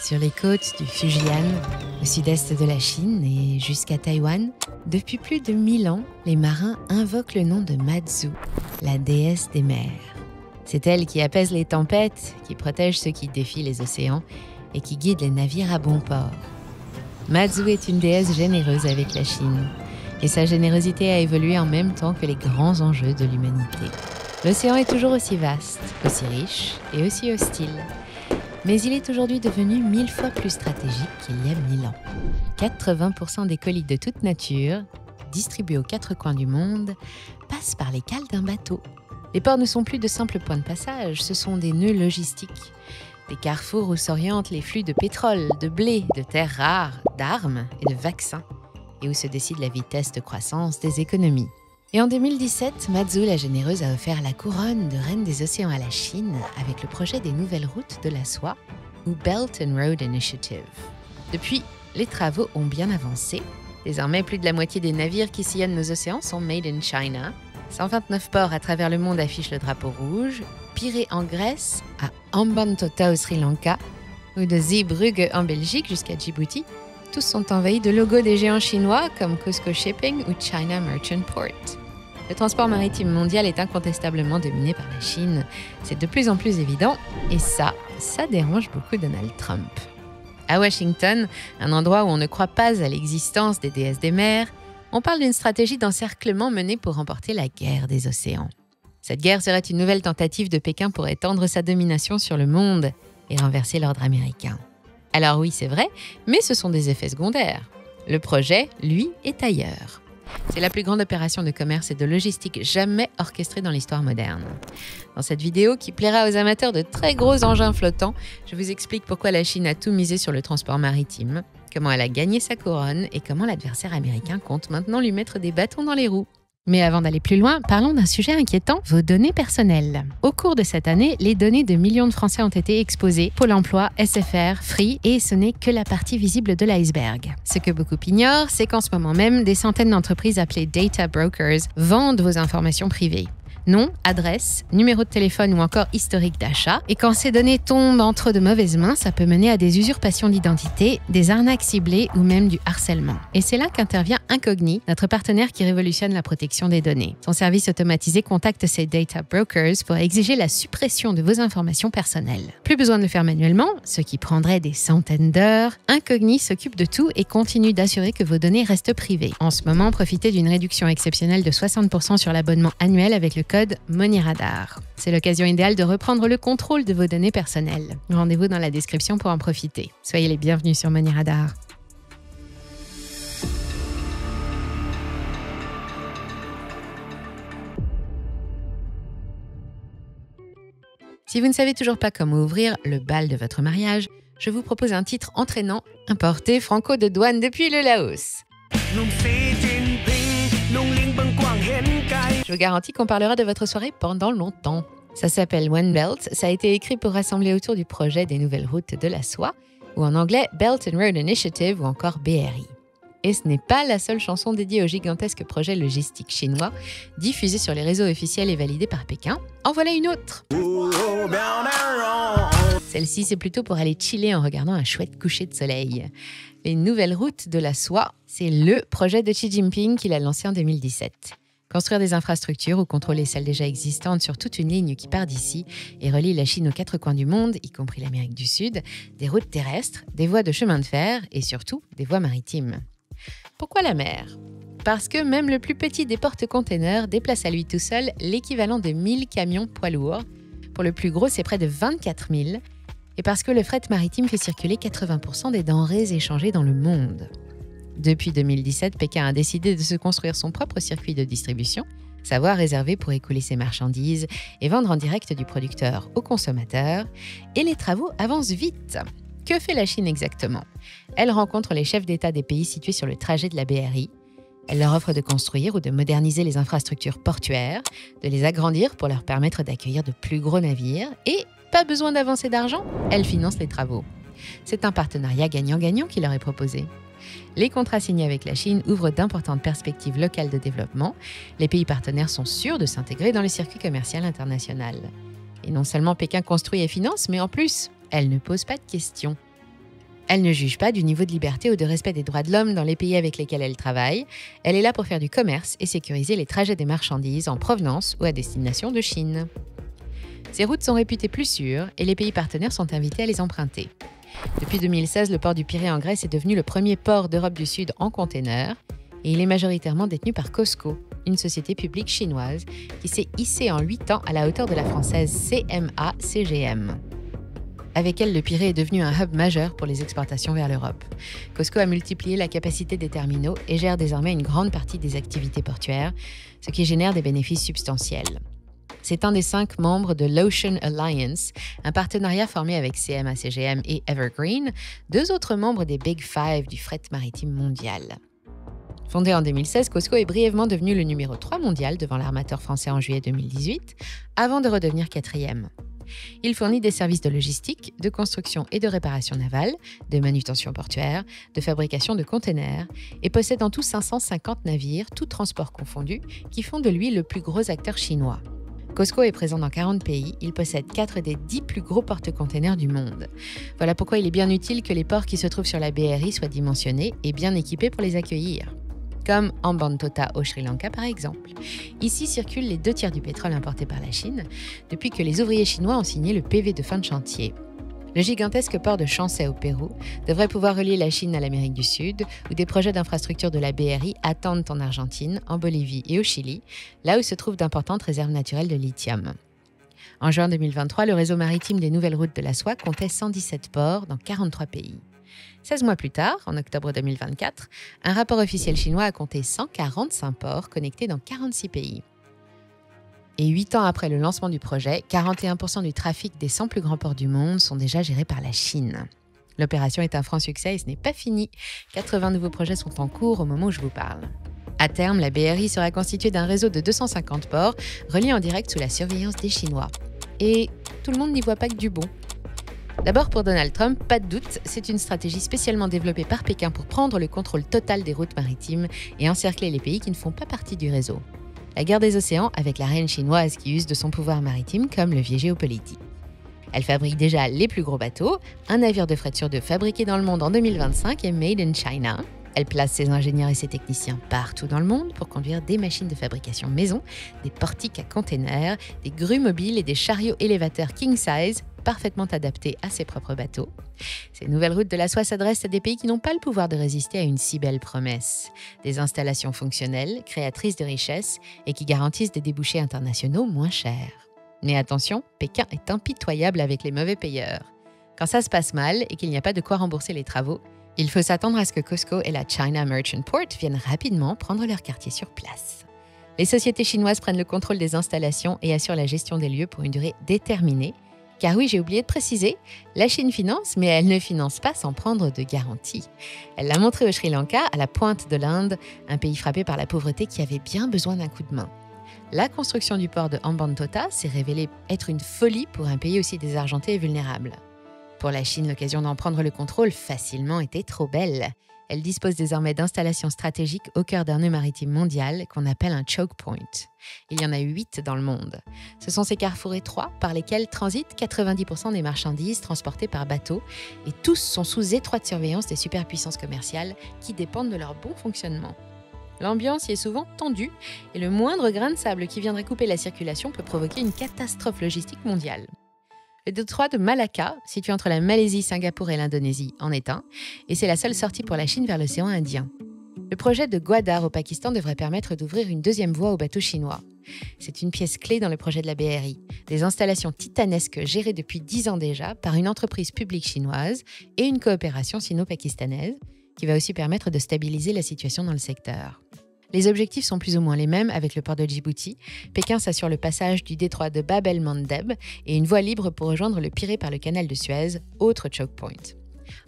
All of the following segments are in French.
Sur les côtes du Fujian, au sud-est de la Chine et jusqu'à Taïwan, depuis plus de 1000 ans, les marins invoquent le nom de Mazu, la déesse des mers. C'est elle qui apaise les tempêtes, qui protège ceux qui défient les océans et qui guide les navires à bon port. Mazu est une déesse généreuse avec la Chine, et sa générosité a évolué en même temps que les grands enjeux de l'humanité. L'océan est toujours aussi vaste, aussi riche et aussi hostile. Mais il est aujourd'hui devenu 1000 fois plus stratégique qu'il y a 1000 ans. 80% des colis de toute nature, distribués aux 4 coins du monde, passent par les cales d'un bateau. Les ports ne sont plus de simples points de passage, ce sont des nœuds logistiques. Des carrefours où s'orientent les flux de pétrole, de blé, de terres rares, d'armes et de vaccins, et où se décide la vitesse de croissance des économies. Et en 2017, Mazu la généreuse a offert la couronne de reine des océans à la Chine avec le projet des nouvelles routes de la soie, ou Belt and Road Initiative. Depuis, les travaux ont bien avancé. Désormais, plus de la moitié des navires qui sillonnent nos océans sont made in China. 129 ports à travers le monde affichent le drapeau rouge. Pirée en Grèce, à Hambantota au Sri Lanka, ou de Zeebrugge en Belgique jusqu'à Djibouti, tous sont envahis de logos des géants chinois comme Cusco Shipping ou China Merchant Port. Le transport maritime mondial est incontestablement dominé par la Chine. C'est de plus en plus évident et ça dérange beaucoup Donald Trump. À Washington, un endroit où on ne croit pas à l'existence des déesses des mers, on parle d'une stratégie d'encerclement menée pour remporter la guerre des océans. Cette guerre serait une nouvelle tentative de Pékin pour étendre sa domination sur le monde et renverser l'ordre américain. Alors oui, c'est vrai, mais ce sont des effets secondaires. Le projet, lui, est ailleurs. C'est la plus grande opération de commerce et de logistique jamais orchestrée dans l'histoire moderne. Dans cette vidéo, qui plaira aux amateurs de très gros engins flottants, je vous explique pourquoi la Chine a tout misé sur le transport maritime, comment elle a gagné sa couronne et comment l'adversaire américain compte maintenant lui mettre des bâtons dans les roues. Mais avant d'aller plus loin, parlons d'un sujet inquiétant, vos données personnelles. Au cours de cette année, les données de millions de Français ont été exposées, Pôle emploi, SFR, Free, et ce n'est que la partie visible de l'iceberg. Ce que beaucoup ignorent, c'est qu'en ce moment même, des centaines d'entreprises appelées data brokers vendent vos informations privées. Nom, adresse, numéro de téléphone ou encore historique d'achat. Et quand ces données tombent entre de mauvaises mains, ça peut mener à des usurpations d'identité, des arnaques ciblées ou même du harcèlement. Et c'est là qu'intervient Incogni, notre partenaire qui révolutionne la protection des données. Son service automatisé contacte ces data brokers pour exiger la suppression de vos informations personnelles. Plus besoin de le faire manuellement, ce qui prendrait des centaines d'heures. Incogni s'occupe de tout et continue d'assurer que vos données restent privées. En ce moment, profitez d'une réduction exceptionnelle de 60% sur l'abonnement annuel avec le code MoneyRadar. C'est l'occasion idéale de reprendre le contrôle de vos données personnelles. Rendez-vous dans la description pour en profiter. Soyez les bienvenus sur MoneyRadar. Si vous ne savez toujours pas comment ouvrir le bal de votre mariage, je vous propose un titre entraînant importé franco de douane depuis le Laos. Je vous garantis qu'on parlera de votre soirée pendant longtemps. Ça s'appelle One Belt, ça a été écrit pour rassembler autour du projet des nouvelles routes de la soie, ou en anglais Belt and Road Initiative ou encore BRI. Et ce n'est pas la seule chanson dédiée au gigantesque projet logistique chinois, diffusé sur les réseaux officiels et validé par Pékin. En voilà une autre. Celle-ci, c'est plutôt pour aller chiller en regardant un chouette coucher de soleil. Les nouvelles routes de la soie, c'est le projet de Xi Jinping qu'il a lancé en 2017. Construire des infrastructures ou contrôler celles déjà existantes sur toute une ligne qui part d'ici et relie la Chine aux 4 coins du monde, y compris l'Amérique du Sud, des routes terrestres, des voies de chemin de fer et surtout des voies maritimes. Pourquoi la mer ? Parce que même le plus petit des porte-containers déplace à lui tout seul l'équivalent de 1000 camions poids lourds. Pour le plus gros, c'est près de 24 000. Et parce que le fret maritime fait circuler 80% des denrées échangées dans le monde. Depuis 2017, Pékin a décidé de se construire son propre circuit de distribution, sa voie réservée pour écouler ses marchandises et vendre en direct du producteur au consommateur. Et les travaux avancent vite. Que fait la Chine exactement ? Elle rencontre les chefs d'État des pays situés sur le trajet de la BRI. Elle leur offre de construire ou de moderniser les infrastructures portuaires, de les agrandir pour leur permettre d'accueillir de plus gros navires et, pas besoin d'avancer d'argent, elle finance les travaux. C'est un partenariat gagnant-gagnant qui leur est proposé. Les contrats signés avec la Chine ouvrent d'importantes perspectives locales de développement. Les pays partenaires sont sûrs de s'intégrer dans le circuit commercial international. Et non seulement Pékin construit et finance, mais en plus, elle ne pose pas de questions. Elle ne juge pas du niveau de liberté ou de respect des droits de l'homme dans les pays avec lesquels elle travaille. Elle est là pour faire du commerce et sécuriser les trajets des marchandises en provenance ou à destination de Chine. Ces routes sont réputées plus sûres et les pays partenaires sont invités à les emprunter. Depuis 2016, le port du Pirée en Grèce est devenu le premier port d'Europe du Sud en container et il est majoritairement détenu par COSCO, une société publique chinoise qui s'est hissée en 8 ans à la hauteur de la française CMA-CGM. Avec elle, le Pirée est devenu un hub majeur pour les exportations vers l'Europe. COSCO a multiplié la capacité des terminaux et gère désormais une grande partie des activités portuaires, ce qui génère des bénéfices substantiels. C'est un des 5 membres de l'Ocean Alliance, un partenariat formé avec CMA-CGM et Evergreen, 2 autres membres des Big Five du fret maritime mondial. Fondé en 2016, COSCO est brièvement devenu le numéro 3 mondial devant l'armateur français en juillet 2018, avant de redevenir 4e. Il fournit des services de logistique, de construction et de réparation navale, de manutention portuaire, de fabrication de containers et possède en tout 550 navires, tous transports confondus, qui font de lui le plus gros acteur chinois. COSCO est présent dans 40 pays, il possède 4 des 10 plus gros porte-containers du monde. Voilà pourquoi il est bien utile que les ports qui se trouvent sur la BRI soient dimensionnés et bien équipés pour les accueillir. Comme Hambantota au Sri Lanka par exemple. Ici circulent les 2 tiers du pétrole importé par la Chine, depuis que les ouvriers chinois ont signé le PV de fin de chantier. Le gigantesque port de Chancay au Pérou devrait pouvoir relier la Chine à l'Amérique du Sud, où des projets d'infrastructure de la BRI attendent en Argentine, en Bolivie et au Chili, là où se trouvent d'importantes réserves naturelles de lithium. En juin 2023, le réseau maritime des Nouvelles Routes de la Soie comptait 117 ports dans 43 pays. 16 mois plus tard, en octobre 2024, un rapport officiel chinois a compté 145 ports connectés dans 46 pays. Et 8 ans après le lancement du projet, 41% du trafic des 100 plus grands ports du monde sont déjà gérés par la Chine. L'opération est un franc succès et ce n'est pas fini. 80 nouveaux projets sont en cours au moment où je vous parle. À terme, la BRI sera constituée d'un réseau de 250 ports, reliés en direct sous la surveillance des Chinois. Et tout le monde n'y voit pas que du bon. D'abord, pour Donald Trump, pas de doute, c'est une stratégie spécialement développée par Pékin pour prendre le contrôle total des routes maritimes et encercler les pays qui ne font pas partie du réseau. La guerre des océans avec la reine chinoise qui use de son pouvoir maritime comme levier géopolitique. Elle fabrique déjà les plus gros bateaux, un navire de fret sur 2 fabriqué dans le monde en 2025 et made in China. Elle place ses ingénieurs et ses techniciens partout dans le monde pour conduire des machines de fabrication maison, des portiques à containers, des grues mobiles et des chariots élévateurs king size parfaitement adaptés à ses propres bateaux. Ces nouvelles routes de la soie s'adressent à des pays qui n'ont pas le pouvoir de résister à une si belle promesse. Des installations fonctionnelles, créatrices de richesses et qui garantissent des débouchés internationaux moins chers. Mais attention, Pékin est impitoyable avec les mauvais payeurs. Quand ça se passe mal et qu'il n'y a pas de quoi rembourser les travaux, il faut s'attendre à ce que COSCO et la China Merchant Port viennent rapidement prendre leur quartier sur place. Les sociétés chinoises prennent le contrôle des installations et assurent la gestion des lieux pour une durée déterminée. Car oui, j'ai oublié de préciser, la Chine finance, mais elle ne finance pas sans prendre de garanties. Elle l'a montré au Sri Lanka, à la pointe de l'Inde, un pays frappé par la pauvreté qui avait bien besoin d'un coup de main. La construction du port de Hambantota s'est révélée être une folie pour un pays aussi désargenté et vulnérable. Pour la Chine, l'occasion d'en prendre le contrôle facilement était trop belle. Elle dispose désormais d'installations stratégiques au cœur d'un nœud maritime mondial qu'on appelle un choke point. Il y en a 8 dans le monde. Ce sont ces carrefours étroits par lesquels transitent 90% des marchandises transportées par bateau et tous sont sous étroite surveillance des superpuissances commerciales qui dépendent de leur bon fonctionnement. L'ambiance y est souvent tendue et le moindre grain de sable qui viendrait couper la circulation peut provoquer une catastrophe logistique mondiale. Le détroit de Malacca, situé entre la Malaisie, Singapour et l'Indonésie, en est un, et c'est la seule sortie pour la Chine vers l'océan Indien. Le projet de Gwadar au Pakistan devrait permettre d'ouvrir une deuxième voie aux bateaux chinois. C'est une pièce clé dans le projet de la BRI, des installations titanesques gérées depuis 10 ans déjà par une entreprise publique chinoise et une coopération sino-pakistanaise, qui va aussi permettre de stabiliser la situation dans le secteur. Les objectifs sont plus ou moins les mêmes avec le port de Djibouti. Pékin s'assure le passage du détroit de Bab el-Mandeb et une voie libre pour rejoindre le Pirée par le canal de Suez, autre choke point.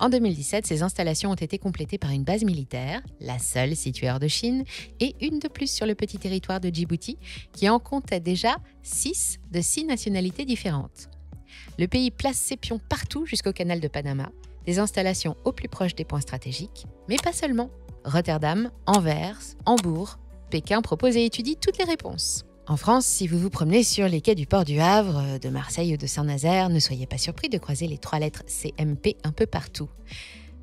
En 2017, ces installations ont été complétées par une base militaire, la seule située hors de Chine, et une de plus sur le petit territoire de Djibouti, qui en comptait déjà 6 de 6 nationalités différentes. Le pays place ses pions partout jusqu'au canal de Panama, des installations au plus proche des points stratégiques, mais pas seulement. Rotterdam, Anvers, Hambourg, Pékin propose et étudie toutes les réponses. En France, si vous vous promenez sur les quais du port du Havre, de Marseille ou de Saint-Nazaire, ne soyez pas surpris de croiser les 3 lettres CMP un peu partout.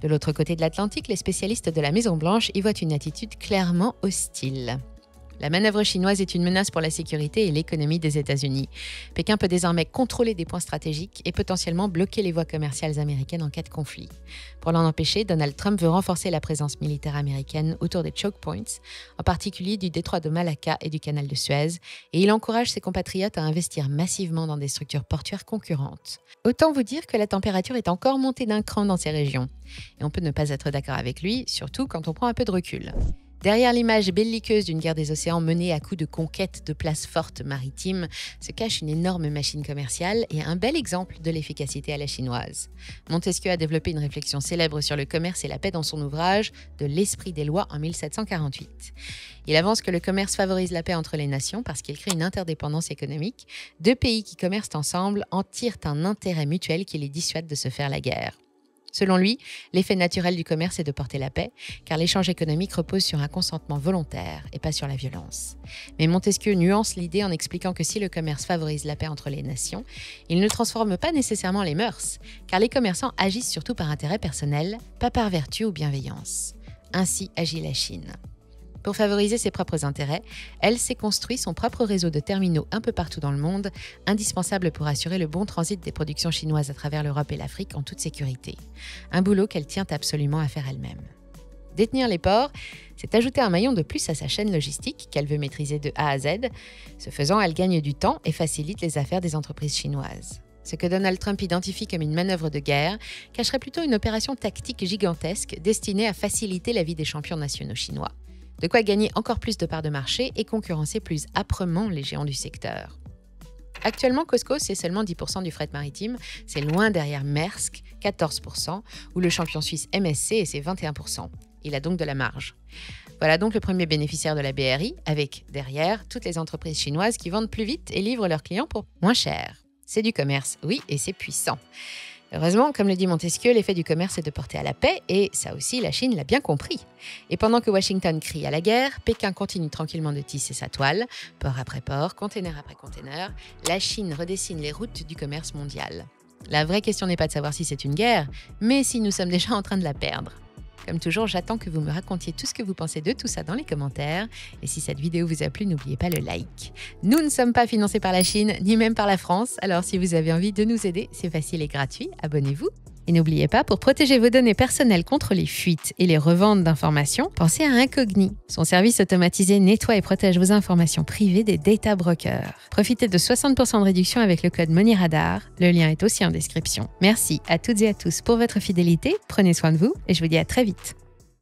De l'autre côté de l'Atlantique, les spécialistes de la Maison-Blanche y voient une attitude clairement hostile. La manœuvre chinoise est une menace pour la sécurité et l'économie des États-Unis. Pékin peut désormais contrôler des points stratégiques et potentiellement bloquer les voies commerciales américaines en cas de conflit. Pour l'en empêcher, Donald Trump veut renforcer la présence militaire américaine autour des choke points, en particulier du détroit de Malacca et du canal de Suez, et il encourage ses compatriotes à investir massivement dans des structures portuaires concurrentes. Autant vous dire que la température est encore montée d'un cran dans ces régions. Et on peut ne pas être d'accord avec lui, surtout quand on prend un peu de recul. Derrière l'image belliqueuse d'une guerre des océans menée à coups de conquête de places fortes maritimes se cache une énorme machine commerciale et un bel exemple de l'efficacité à la chinoise. Montesquieu a développé une réflexion célèbre sur le commerce et la paix dans son ouvrage « De l'esprit des lois » en 1748. Il avance que le commerce favorise la paix entre les nations parce qu'il crée une interdépendance économique. Deux pays qui commercent ensemble en tirent un intérêt mutuel qui les dissuade de se faire la guerre. Selon lui, l'effet naturel du commerce est de porter la paix, car l'échange économique repose sur un consentement volontaire et pas sur la violence. Mais Montesquieu nuance l'idée en expliquant que si le commerce favorise la paix entre les nations, il ne transforme pas nécessairement les mœurs, car les commerçants agissent surtout par intérêt personnel, pas par vertu ou bienveillance. Ainsi agit la Chine. Pour favoriser ses propres intérêts, elle s'est construit son propre réseau de terminaux un peu partout dans le monde, indispensable pour assurer le bon transit des productions chinoises à travers l'Europe et l'Afrique en toute sécurité. Un boulot qu'elle tient absolument à faire elle-même. Détenir les ports, c'est ajouter un maillon de plus à sa chaîne logistique qu'elle veut maîtriser de A à Z. Ce faisant, elle gagne du temps et facilite les affaires des entreprises chinoises. Ce que Donald Trump identifie comme une manœuvre de guerre cacherait plutôt une opération tactique gigantesque destinée à faciliter la vie des champions nationaux chinois. De quoi gagner encore plus de parts de marché et concurrencer plus âprement les géants du secteur. Actuellement, Costco, c'est seulement 10% du fret maritime, c'est loin derrière Maersk, 14%, ou le champion suisse MSC, et c'est 21%. Il a donc de la marge. Voilà donc le premier bénéficiaire de la BRI, avec, derrière, toutes les entreprises chinoises qui vendent plus vite et livrent leurs clients pour moins cher. C'est du commerce, oui, et c'est puissant. Heureusement, comme le dit Montesquieu, l'effet du commerce est de porter à la paix, et ça aussi, la Chine l'a bien compris. Et pendant que Washington crie à la guerre, Pékin continue tranquillement de tisser sa toile, port après port, container après container, la Chine redessine les routes du commerce mondial. La vraie question n'est pas de savoir si c'est une guerre, mais si nous sommes déjà en train de la perdre. Comme toujours, j'attends que vous me racontiez tout ce que vous pensez de tout ça dans les commentaires. Et si cette vidéo vous a plu, n'oubliez pas le like. Nous ne sommes pas financés par la Chine, ni même par la France. Alors si vous avez envie de nous aider, c'est facile et gratuit. Abonnez-vous. Et n'oubliez pas, pour protéger vos données personnelles contre les fuites et les reventes d'informations, pensez à Incogni. Son service automatisé nettoie et protège vos informations privées des data brokers. Profitez de 60% de réduction avec le code MoneyRadar. Le lien est aussi en description. Merci à toutes et à tous pour votre fidélité. Prenez soin de vous et je vous dis à très vite.